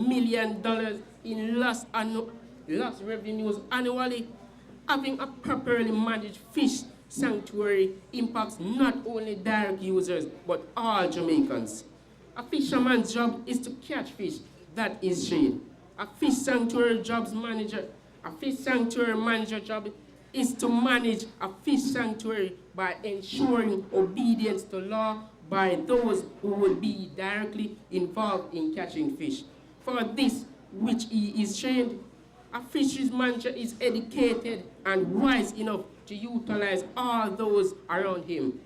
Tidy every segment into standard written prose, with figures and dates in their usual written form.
$1 million in lost revenues annually. Having a properly managed fish sanctuary impacts not only direct users but all Jamaicans. A fisherman's job is to catch fish, that is shade. A fish sanctuary manager job is to manage a fish sanctuary by ensuring obedience to law by those who will be directly involved in catching fish. For this, which he is trained, a fisheries manager is educated and wise enough to utilize all those around him,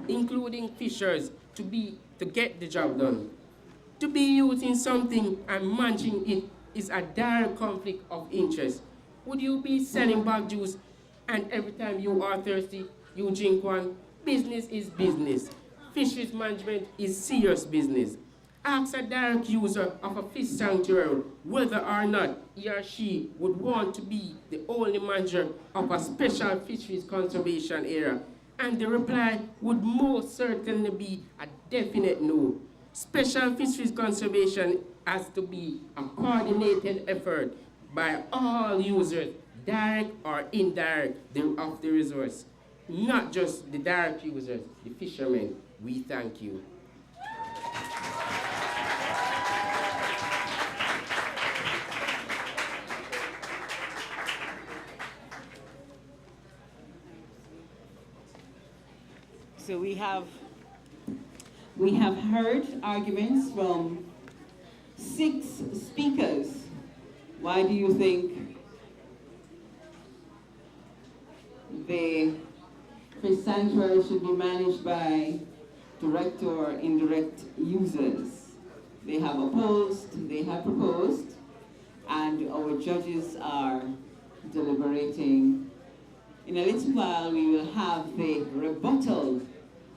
including fishers, to get the job done. To be using something and managing it is a direct conflict of interest. Would you be selling bag juice and every time you are thirsty, you drink one? Business is business. Fisheries management is serious business. Ask a direct user of a fish sanctuary whether or not he or she would want to be the only manager of a special fisheries conservation area, and the reply would most certainly be a definite no. Special fisheries conservation has to be a coordinated effort by all users, direct or indirect, of the resource, not just the direct users, the fishermen. We thank you. So we have heard arguments from 6 speakers. Why do you think the fish sanctuary should be managed by direct or indirect users? They have opposed, they have proposed, and our judges are deliberating. In a little while, we will have the rebuttal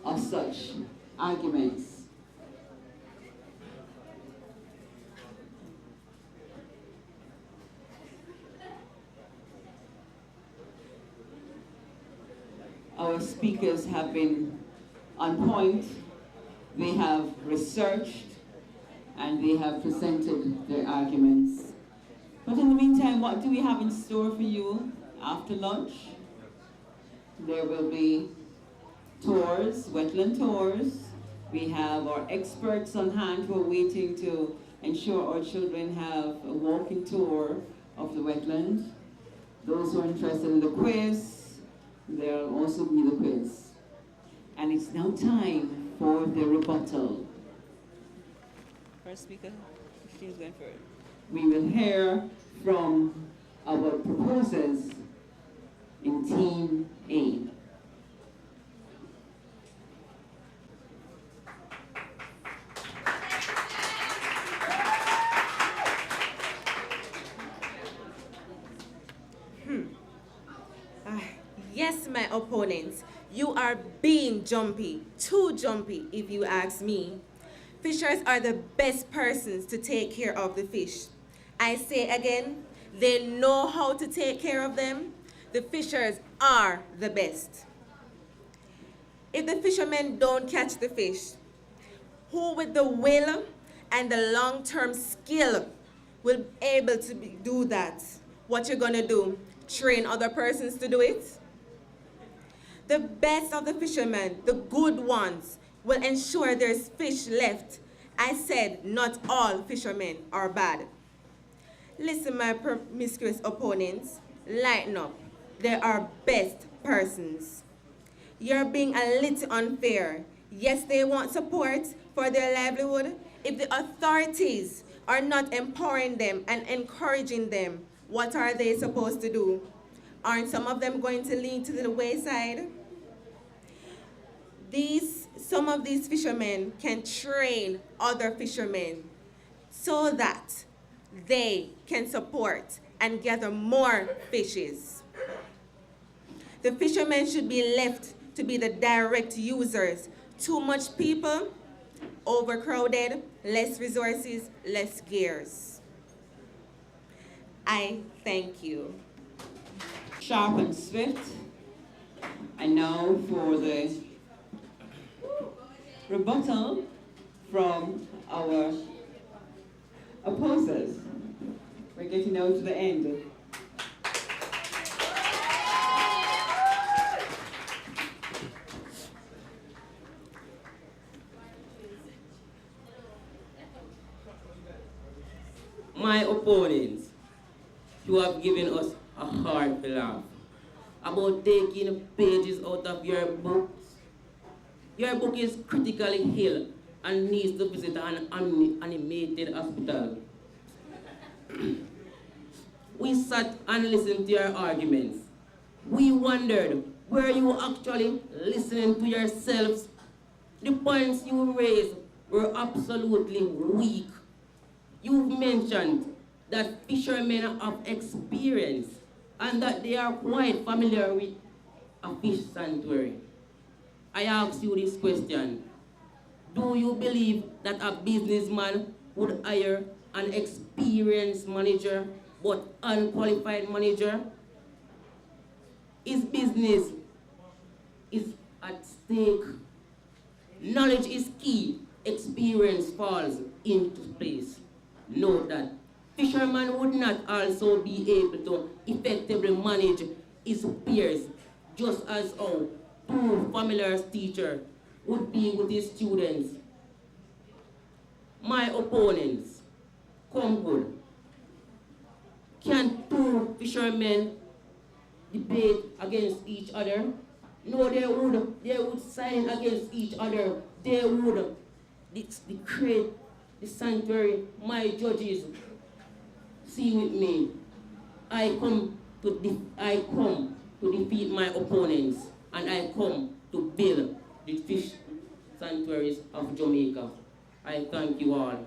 of such arguments. Our speakers have been on point, they have researched, and they have presented their arguments. But in the meantime, what do we have in store for you after lunch? There will be tours, wetland tours. We have our experts on hand who are waiting to ensure our children have a walking tour of the wetland. Those who are interested in the quiz, there will also be the quiz. And it's now time for the rebuttal. First speaker, she's going first. We will hear from our proposers in Team A. Yes, my opponents, you are being jumpy, too jumpy if you ask me. Fishers are the best persons to take care of the fish. I say again, they know how to take care of them. The fishers are the best. If the fishermen don't catch the fish, who with the will and the long-term skill will be able to do that? What you're gonna do? Train other persons to do it? The best of the fishermen, the good ones, will ensure there's fish left. I said not all fishermen are bad. Listen, my promiscuous opponents, lighten up. They are best persons. You're being a little unfair. Yes, they want support for their livelihood. If the authorities are not empowering them and encouraging them, what are they supposed to do? Aren't some of them going to lean to the wayside? Some of these fishermen can train other fishermen so that they can support and gather more fishes. The fishermen should be left to be the direct users. Too much people, overcrowded, less resources, less gears. I thank you. Sharp and swift. And now for the rebuttal from our Opposers? We're getting now to the end. My opponents, you have given us a hard laugh about taking pages out of your books. Your book is critically ill and needs to visit an animated hospital. We sat and listened to your arguments. We wondered, were you actually listening to yourselves? The points you raised were absolutely weak. You've mentioned that fishermen have experience and that they are quite familiar with a fish sanctuary. I ask you this question. Do you believe that a businessman would hire an experienced manager but unqualified manager? His business is at stake. Knowledge is key. Experience falls into place. Note that fisherman would not also be able to effectively manage his peers, just as how two familiar teachers would be with his students. My opponents, come good. Can two fishermen debate against each other? No, they would sign against each other. They would create the sanctuary. My judges, see with me. I come to defeat my opponents, and I come to build the fish sanctuaries of Jamaica. I thank you all.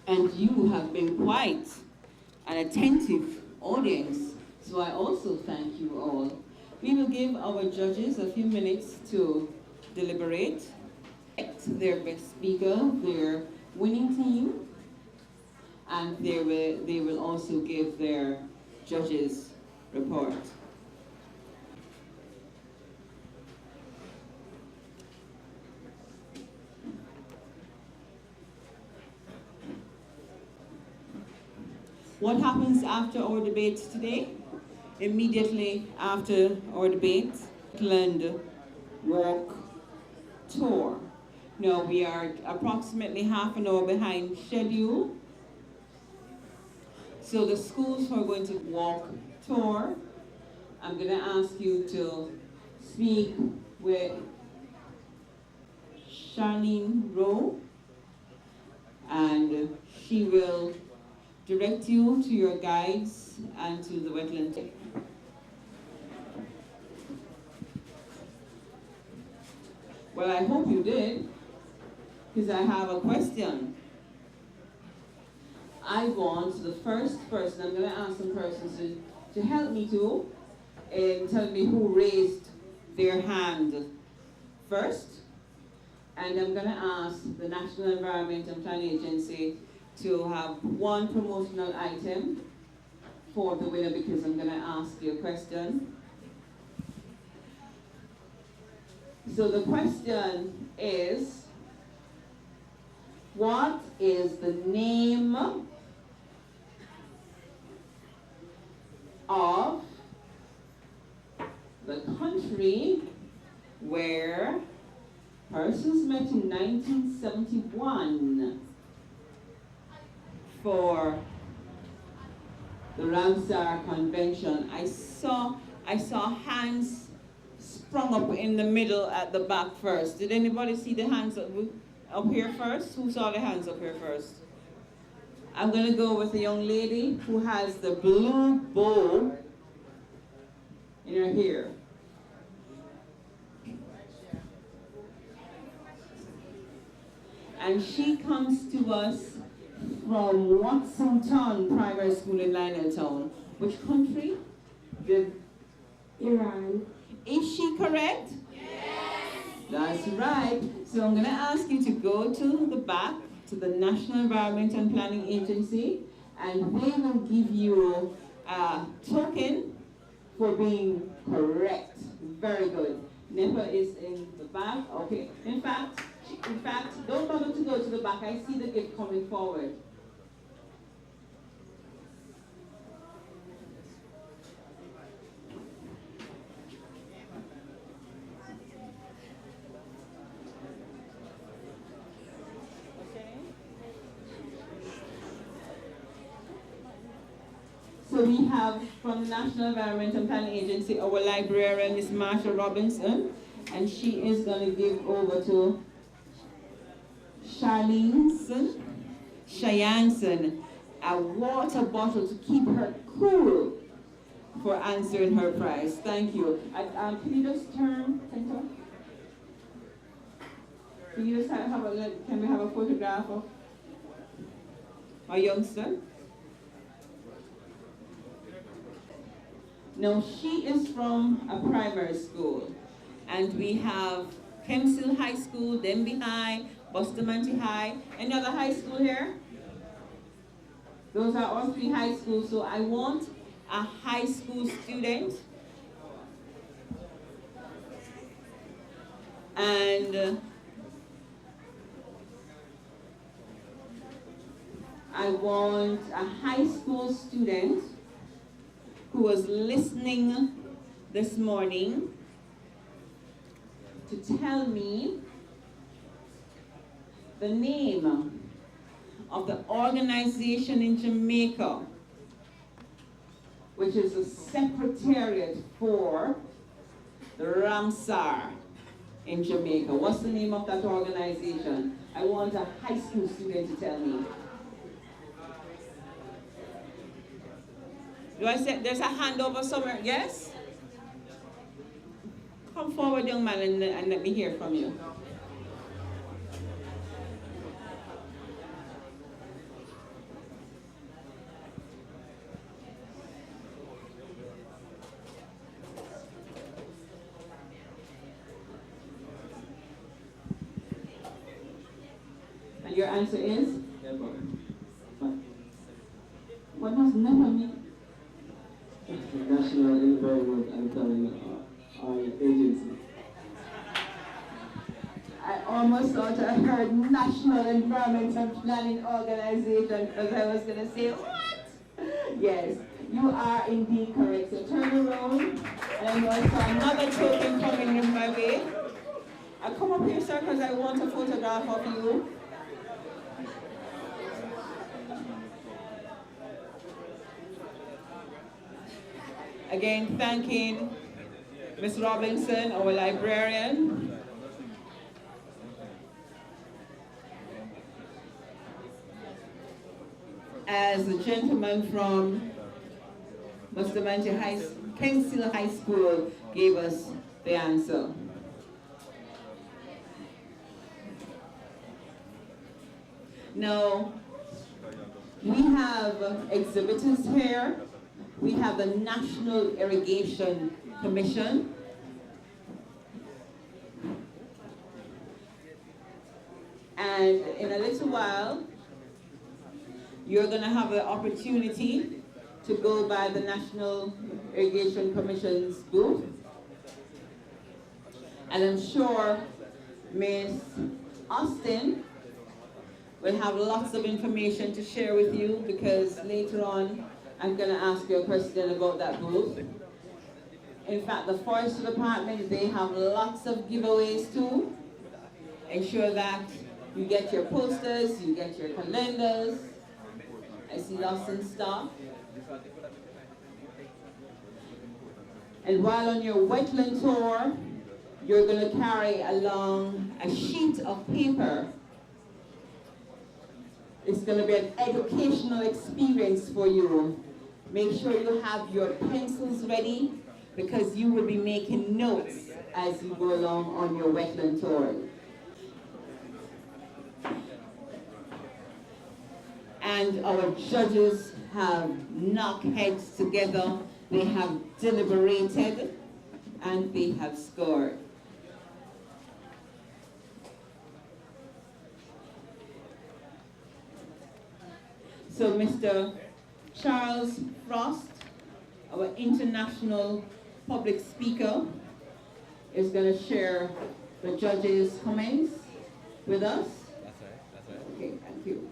And you have been quite an attentive audience, so I also thank you all. We will give our judges a few minutes to deliberate, their best speaker, their winning team, and they will also give their judges' report. What happens after our debate today? Immediately after our debate, Wetland Walk Tour. Now we are approximately half an hour behind schedule. So the schools who are going to walk tour, I'm going to ask you to speak with Charlene Rowe, and she will direct you to your guides and to the wetland. Well, I hope you did, because I have a question. I want the first person, I'm going to ask some persons to help me and tell me who raised their hand first. And I'm going to ask the National Environment and Planning Agency to have one promotional item for the winner, because I'm going to ask you a question. So the question is, what is the name of the country where persons met in 1971 for the Ramsar Convention? I saw hands sprung up in the middle at the back first. Did anybody see the hands up here first? Who saw the hands up here first? I'm going to go with the young lady who has the blue bow in her hair. And she comes to us from Watsonton Primary School in Lioneltown. Which country? Iran. Is she correct? Yes. That's right. So I'm going to ask you to go to the back, to the National Environment and Planning Agency, and they will give you a token for being Correct. Very good. NEPA is in the back. Okay. In fact, don't bother to go to the back. I see the gift coming forward. So we have from the National Environment and Planning Agency our librarian, Ms. Marsha Robinson, and she is going to give over to Cheyanson a water bottle to keep her cool for answering her prize. Thank you. Can you just turn, Tinto? Can you just can we have a photograph of our youngster? No, she is from a primary school, and we have Kemsill High School, Denby High, Bustamante High. Any other high school here? Those are all 3 high schools, so I want a high school student and I want a high school student who was listening this morning to tell me the name of the organization in Jamaica, which is the secretariat for the Ramsar in Jamaica. What's the name of that organization? I want a high school student to tell me. Do I say there's a hand over somewhere? Yes? Come forward, young man, and let me hear from you. And your answer is? NEPA. What does NEPA mean? National Environment and Planning Agency. I almost thought I heard National Environment and Planning Organization because I was going to say, what? Yes, you are indeed correct. So turn around, and I know I saw another token coming in my way. I'll come up here, sir, because I want a photograph of you. Again, thanking Ms. Robinson, our librarian. As the gentleman from Kemsill High School gave us the answer. Now, we have exhibitors here. We have the National Irrigation Commission. And in a little while, you're going to have the opportunity to go by the National Irrigation Commission's booth. And I'm sure Ms. Austin will have lots of information to share with you, because later on I'm going to ask you a question about that booth. In fact, the Forestry Department, they have lots of giveaways too. Ensure that you get your posters, you get your calendars. I see lots and stuff. And while on your wetland tour, you're going to carry along a sheet of paper. It's going to be an educational experience for you. Make sure you have your pencils ready, because you will be making notes as you go along on your wetland tour. And our judges have knocked heads together, they have deliberated, and they have scored. So Mr. Charles Frost, our international public speaker is going to share the judges' comments with us. That's right. Okay, thank you.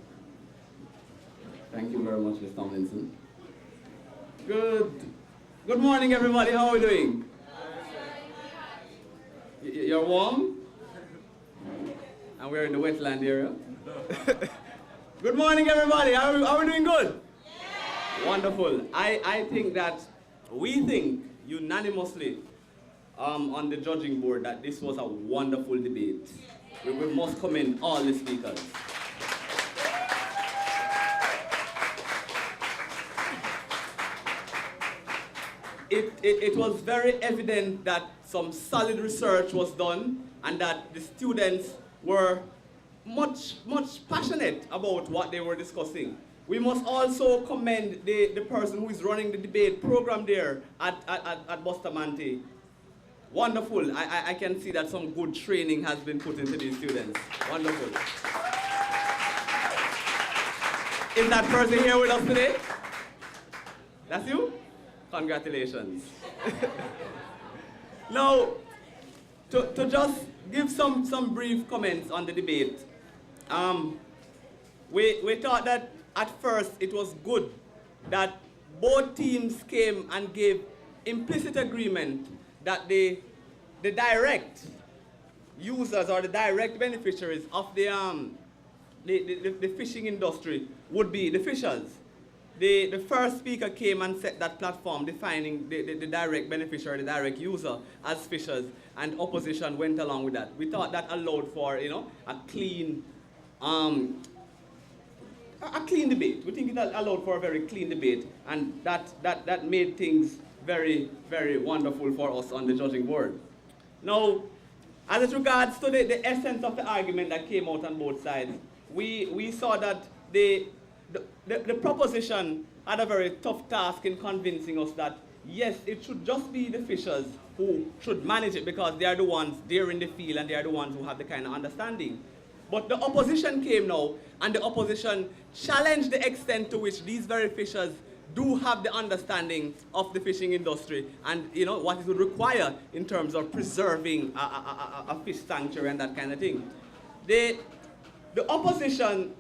Thank you very much, Ms. Tomlinson. Good morning, everybody. How are we doing? You're warm? And we're in the wetland area. Good morning, everybody. Are we doing good? Yeah. Wonderful. I think that we think unanimously on the judging board that this was a wonderful debate. We must commend all the speakers. It was very evident that some solid research was done and that the students were much passionate about what they were discussing. We must also commend the person who is running the debate program there at Bustamante. Wonderful. I can see that some good training has been put into these students. Wonderful. Is that person here with us today? That's you? Congratulations. Now, to just give some brief comments on the debate. We thought that at first it was good that both teams came and gave implicit agreement that the direct users or the direct beneficiaries of the fishing industry would be the fishers. The first speaker came and set that platform defining the direct beneficiary, the direct user as fishers, and opposition went along with that. We thought that allowed for, a clean debate. We think it allowed for a very clean debate, and that made things very, very wonderful for us on the judging board. Now, as it regards to the essence of the argument that came out on both sides, we saw that the proposition had a very tough task in convincing us that, yes, it should just be the fishers who should manage it because they are the ones there in the field and they are the ones who have the kind of understanding. But the opposition came now, and the opposition challenged the extent to which these very fishers do have the understanding of the fishing industry and what it would require in terms of preserving a fish sanctuary and that kind of thing. The opposition